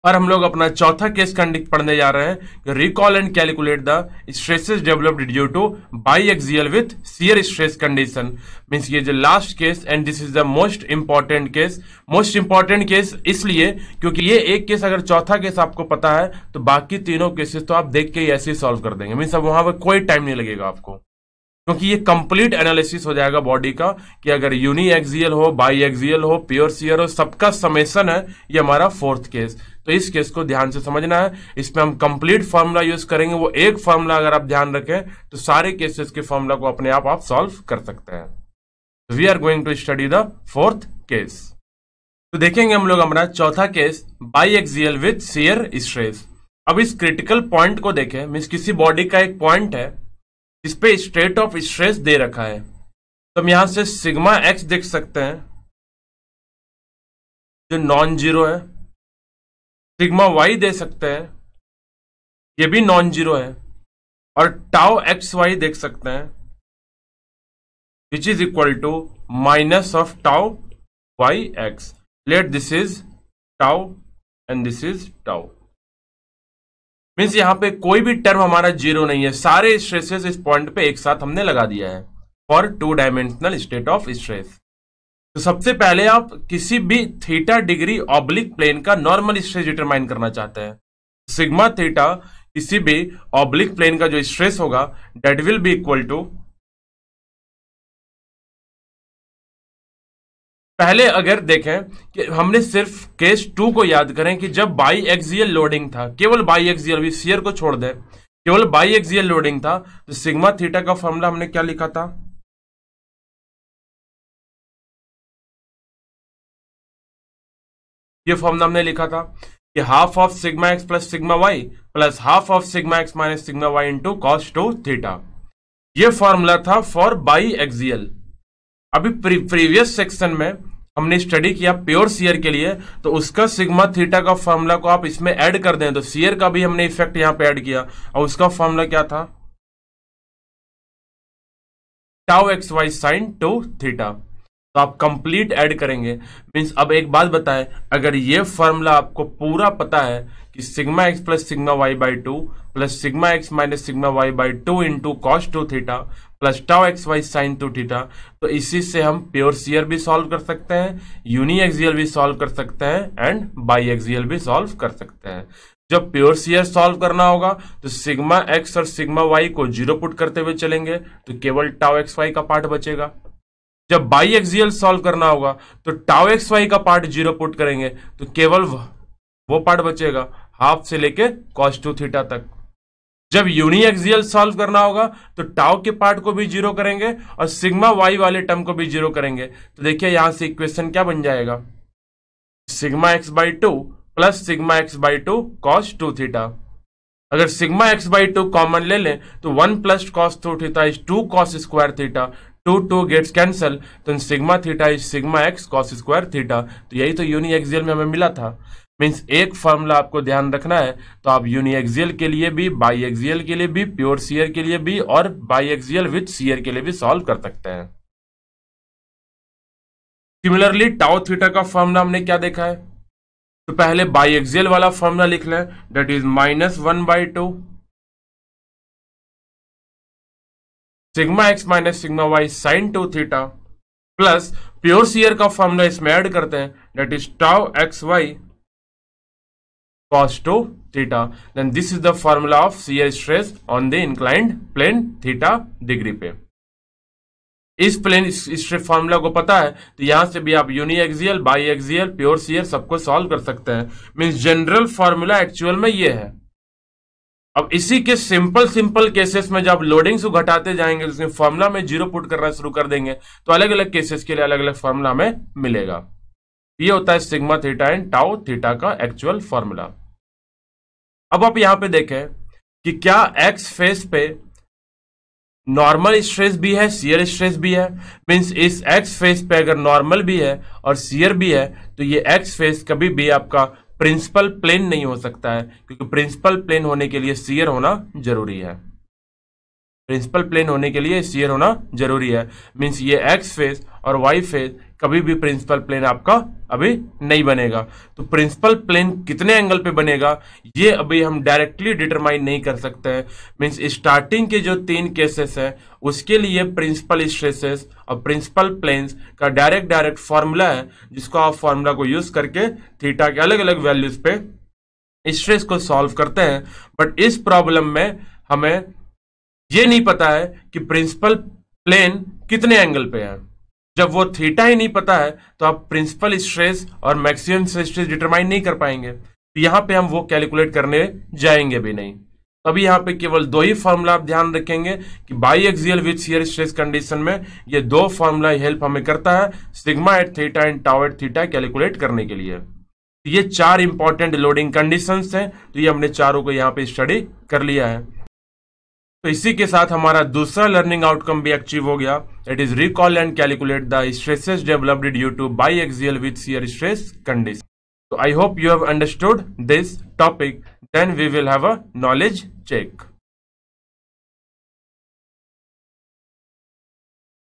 और हम लोग अपना चौथा केस कंडक्ट पढ़ने जा रहे हैं, recall and calculate the stresses developed due to biaxial with shear stress condition. Means ये जो last case and this is the most important case. Most important case इसलिए क्योंकि ये एक केस अगर चौथा केस आपको पता है तो बाकी तीनों केसेस तो आप देख के ही ऐसे ही सॉल्व कर देंगे। मींस अब वहां पर कोई टाइम नहीं लगेगा आपको, क्योंकि ये कंप्लीट एनालिसिस हो जाएगा बॉडी का कि अगर यूनी एक्सियल हो, बाई एक्सियल हो, प्योर शियर हो, सबका समेशन है। ये हमारा फोर्थ केस। तो इस केस को ध्यान से समझना है। इसमें हम कंप्लीट फॉर्मूला यूज करेंगे। वो एक फॉर्मूला अगर आप ध्यान रखें तो सारे केसेस के फॉर्मूला को अपने आप सॉल्व कर सकते हैं। We are going to study the fourth case. तो देखेंगे हम लोग हमारा चौथा case, biaxial with shear stress. अब इस क्रिटिकल पॉइंट को देखें। मीन्स किसी बॉडी का एक पॉइंट है इस पे स्टेट ऑफ स्ट्रेस दे रखा है, तो हम यहां से सिग्मा एक्स देख सकते हैं जो नॉन जीरो है, सिग्मा वाई दे सकते हैं ये भी नॉन जीरो है, और टाउ एक्स वाई देख सकते हैं which is equal to minus of tau y x. Let this is tau and this is tau. Means यहां पे कोई भी टर्म हमारा जीरो नहीं है, सारे स्ट्रेसेस इस पॉइंट पे एक साथ हमने लगा दिया है for two dimensional state of stress. तो सबसे पहले आप किसी भी थीटा डिग्री ऑब्लिक प्लेन का नॉर्मल स्ट्रेस डिटरमाइन करना चाहते हैं। सिग्मा थीटा किसी भी ऑब्लिक प्लेन का जो स्ट्रेस होगा that will be equal to, पहले अगर देखें कि हमने सिर्फ केस 2 को याद करें कि जब बाई एक्सियल लोडिंग था, केवल बाई एक्सियल, भी शियर को छोड़ दें, केवल बाई एक्सियल लोडिंग था, तो सिग्मा थीटा का फॉर्मूला हमने क्या लिखा था? ये फॉर्मूला हमने लिखा था कि half of sigma x plus sigma y plus half of sigma x minus sigma y into cos 2 theta. ये फॉर्मूला था फॉर बाई एक्सियल। अभी प्रीवियस सेक्शन में हमने स्टडी किया प्योर शियर के लिए, तो उसका सिग्मा थीटा का फॉर्मूला को आप इसमें ऐड कर दें तो शियर का भी हमने इफेक्ट यहां पे ऐड किया, और उसका फॉर्मूला क्या था? Tau x y sine 2 theta. तो आप कंप्लीट ऐड करेंगे। मींस अब एक बात बताएं, अगर ये फॉर्मूला आपको पूरा पता है कि sigma x plus sigma y by 2 plus sigma x minus sigma y by 2 into cos 2 theta plus tau x y sine 2 theta, तो इसी से हम प्योर शियर भी सॉल्व कर सकते हैं, यूनी एक्सियल भी सॉल्व कर सकते हैं एंड बाई एक्सियल भी सॉल्व कर सकते हैं। जब प्योर शियर सॉल्व करना होगा तो सिग्मा एक्स और सिग्मा वाई को जीरो पुट करते हुए चलेंगे तो केवल टाउ एक्स वाई का पार्ट बचेगा। जब बाई एक्सियल सॉल्व करना होगा तो टाउ एक्स वाई का पार्ट जीरो पुट करेंगे तो केवल वो पार्ट बचेगा हाफ से लेके कॉस 2 थीटा तक। जब यूनी एक्सियल सॉल्व करना होगा तो टाउ के पार्ट को भी जीरो करेंगे और सिग्मा वाई वाले टर्म को भी जीरो करेंगे। तो देखिए यहां से इक्वेशन क्या बन जाएगा? Sigma x by 2 plus sigma x by 2 cos 2 theta. अगर सिग्मा एक्स बाई 2 कॉमन ले लें तो 1 plus cos 2 theta is 2 cos square theta, 2 gets cancel, तो sigma theta is sigma x cos square theta. तो यही तो यूनी एक्सियल में हमें मिला था। मीन्स एक फॉर्मूला आपको ध्यान रखना है, तो आप यूनी एक्सियल के लिए भी, बाई एक्सियल के लिए भी, प्योर शियर के लिए भी और बाई एक्सियल विथ शियर के लिए भी सॉल्व कर सकते हैं। सिमिलरली टाउ थीटा का फॉर्मूला हमने क्या देखा है? तो पहले बाई एक्सियल वाला फॉर्मूला लिख लें, that is -1/2 sigma x minus sigma y sine 2 theta plus pure shear का फॉर्मूला इसमें ऐड करते हैं, that is tau x y cos 2 theta. Then this is the formula of shear stress on the inclined plane theta degree पे। इस plane इस formula को पता है तो यहां से भी आप uniaxial, biaxial, pure shear सबको सॉल्व कर सकते हैं। मींस जनरल फॉर्मूला एक्चुअल में ये है। अब इसी के सिंपल केसेस में जब लोडिंग से घटाते जाएंगे उसमें फॉर्मूला में जीरो पुट करना शुरू कर देंगे तो अलग अलग केसेस के लिए अलग अलग फॉर्मूला हमें मिलेगा। ये होता है sigma theta and tau theta का एक्चुअल फॉर्मूला। अब आप यहां पे देखें कि क्या एक्स फेस पे नॉर्मल स्ट्रेस भी है, शियर स्ट्रेस भी है। मींस इस एक्स फेस पे अगर नॉर्मल भी है और शियर भी है तो ये एक्स फेस कभी भी आपका प्रिंसिपल प्लेन नहीं हो सकता है, क्योंकि प्रिंसिपल प्लेन होने के लिए शियर होना जरूरी है। प्रिंसिपल प्लेन होने के लिए शियर होना जरूरी है। मींस ये एक्स फेस और वाई फेस कभी भी प्रिंसिपल प्लेन आपका अभी नहीं बनेगा। तो प्रिंसिपल प्लेन कितने एंगल पे बनेगा ये अभी हम डायरेक्टली डिटरमाइन नहीं कर सकते हैं। मींस स्टार्टिंग के जो 3 केसेस है उसके लिए प्रिंसिपल स्ट्रेसेस और प्रिंसिपल प्लेन्स का डायरेक्ट फॉर्मूला है, जिसको आप फॉर्मूला को यूज करके थीटा के अलग अलग वैल्यूज पे स्ट्रेस को सॉल्व करते हैं। बट इस प्रॉब्लम में हमें ये नहीं पता है कि प्रिंसिपल प्लेन कितने एंगल पे है। जब वो थीटा ही नहीं पता है तो आप प्रिंसिपल स्ट्रेस और मैक्सिमम स्ट्रेस डिटरमाइन नहीं कर पाएंगे। तो यहां पे हम वो कैलकुलेट करने जाएंगे भी नहीं। अभी यहाँ पे केवल 2 ही फॉर्मूला आप ध्यान रखेंगे कि biaxial with shear stress condition में ये 2 फॉर्मूला हेल्प हमें करता है sigma at theta and tau at theta calculate करने के लिए। ये 4 इंपॉर्टेंट लोडिंग कंडीशंस हैं, तो ये हमने चारों को यहाँ पे स्टडी कर लिया है। तो इसी के साथ हमारा दूसरा लर्निंग आउटकम भी अचीव हो गया, it is recall and calculate the stresses developed due two by axial with shear stress condition. So I hope you have understood this topic. Then we will have a knowledge check.